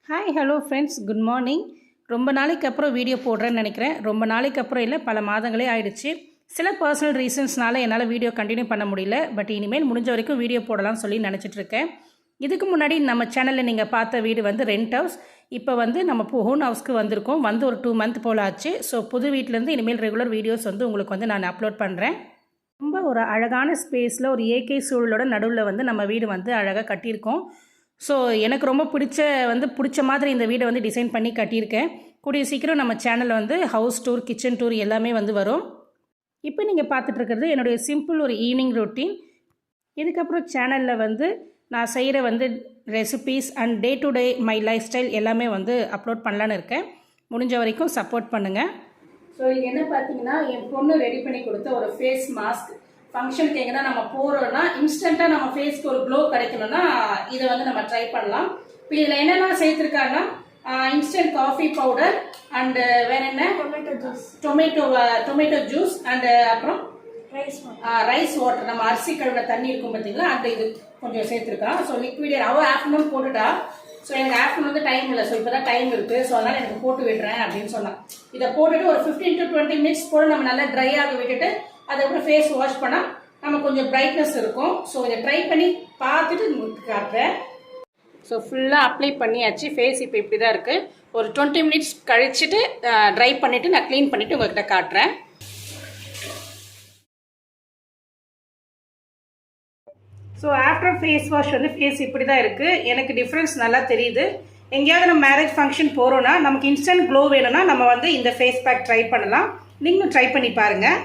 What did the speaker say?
Hi hello friends, good morning. ரொம்ப நாளைக்கு அப்புறம் வீடியோ போடுறேன்னு நினைக்கிறேன். ரொம்ப நாளைக்கு அப்புறம் இல்லை, பல மாதங்களே ஆயிடுச்சு. சில பர்சனல் ரீசன்ஸ்னால என்னால் வீடியோ கண்டினியூ பண்ண முடியல. பட் இனிமேல் முடிஞ்ச வரைக்கும் வீடியோ போடலாம்னு சொல்லி நினச்சிட்ருக்கேன். இதுக்கு முன்னாடி நம்ம சேனலில் நீங்கள் பார்த்த வீடு வந்து ரெண்ட் ஹவுஸ். இப்போ வந்து நம்ம ஓன் ஹவுஸ்க்கு வந்திருக்கோம். வந்து ஒரு 2 மந்த் போல் ஆச்சு. ஸோ புது வீட்டிலேருந்து இனிமேல் ரெகுலர் வீடியோஸ் வந்து உங்களுக்கு வந்து நான் அப்லோட் பண்ணுறேன். ரொம்ப ஒரு அழகான ஸ்பேஸில் ஒரு ஏகே சூழலோட நடுவில் வந்து நம்ம வீடு வந்து அழகாக கட்டியிருக்கோம். ஸோ எனக்கு ரொம்ப பிடிச்ச மாதிரி இந்த வீடை வந்து டிசைன் பண்ணி கட்டியிருக்கேன். கூடிய சீக்கிரம் நம்ம சேனலில் வந்து ஹவுஸ் டூர், கிச்சன் டூர் எல்லாமே வந்து வரும். இப்போ நீங்கள் பார்த்துட்ருக்கிறது என்னுடைய சிம்பிள் ஒரு ஈவினிங் ரொட்டீன். இதுக்கப்புறம் சேனலில் வந்து நான் செய்கிற வந்து recipes and day to day my life style எல்லாமே வந்து அப்லோட் பண்ணலான்னு இருக்கேன். முடிஞ்ச வரைக்கும் சப்போர்ட் பண்ணுங்கள். ஸோ இது என்ன பார்த்தீங்கன்னா, என் பொண்ணு ரெடி பண்ணி கொடுத்த ஒரு ஃபேஸ் மாஸ்க். ஃபங்க்ஷனுக்கு எங்கன்னா நம்ம போகிறோன்னா இன்ஸ்டண்ட்டாக நம்ம ஃபேஸ்க்கு ஒரு க்ளோ கிடைக்கணும்னா இதை வந்து நம்ம ட்ரை பண்ணலாம். இப்போ இதில் என்னெல்லாம் சேர்த்துருக்காங்கன்னா, இன்ஸ்டன்ட் காஃபி பவுடர் அண்டு வேற என்ன, டொமேட்டோ ஜூஸ் அண்டு அப்புறம் ரைஸ் வாட்டர். நம்ம அரிசி கழுவின தண்ணி இருக்கும் பார்த்தீங்களா, அந்த இது கொஞ்சம் சேர்த்துருக்கா. ஸோ லிக்விட் அவள் ஆஃப்டர்நூன் போட்டுட்டா. ஸோ எனக்கு ஆஃப்டர்நூன் வந்து டைம் இல்லை. ஸோ இப்போ தான் டைம் இருக்குது. ஸோ அதனால் எனக்கு போட்டு விடுறேன் அப்படின்னு சொன்னான். இதை போட்டுட்டு ஒரு 15 to 20 மினிட்ஸ் போல் நம்ம நல்லா ட்ரை ஆக விட்டுட்டு அதுக்கப்புறம் ஃபேஸ் வாஷ் பண்ணால் நம்ம கொஞ்சம் பிரைட்னஸ் இருக்கும். ஸோ இதை ட்ரை பண்ணி பார்த்துட்டு உங்களுக்கு காட்டுறேன். ஸோ ஃபுல்லாக அப்ளை பண்ணியாச்சு. ஃபேஸ் இப்போ இப்படி தான் இருக்குது. ஒரு 20 மினிட்ஸ் கழிச்சுட்டு ட்ரை பண்ணிவிட்டு நான் க்ளீன் பண்ணிவிட்டு உங்கள்கிட்ட காட்டுறேன். ஸோ ஆஃப்டர் ஃபேஸ் வாஷ் வந்து ஃபேஸ் இப்படி தான் இருக்குது. எனக்கு டிஃப்ரென்ஸ் நல்லா தெரியுது. எங்கேயாவது நம்ம மேரேஜ் ஃபங்க்ஷன் போகிறோன்னா நமக்கு இன்ஸ்டன்ட் க்ளோ வேணும்னா நம்ம வந்து இந்த ஃபேஸ் பேக் ட்ரை பண்ணலாம். நீங்களும் ட்ரை பண்ணி பாருங்கள்.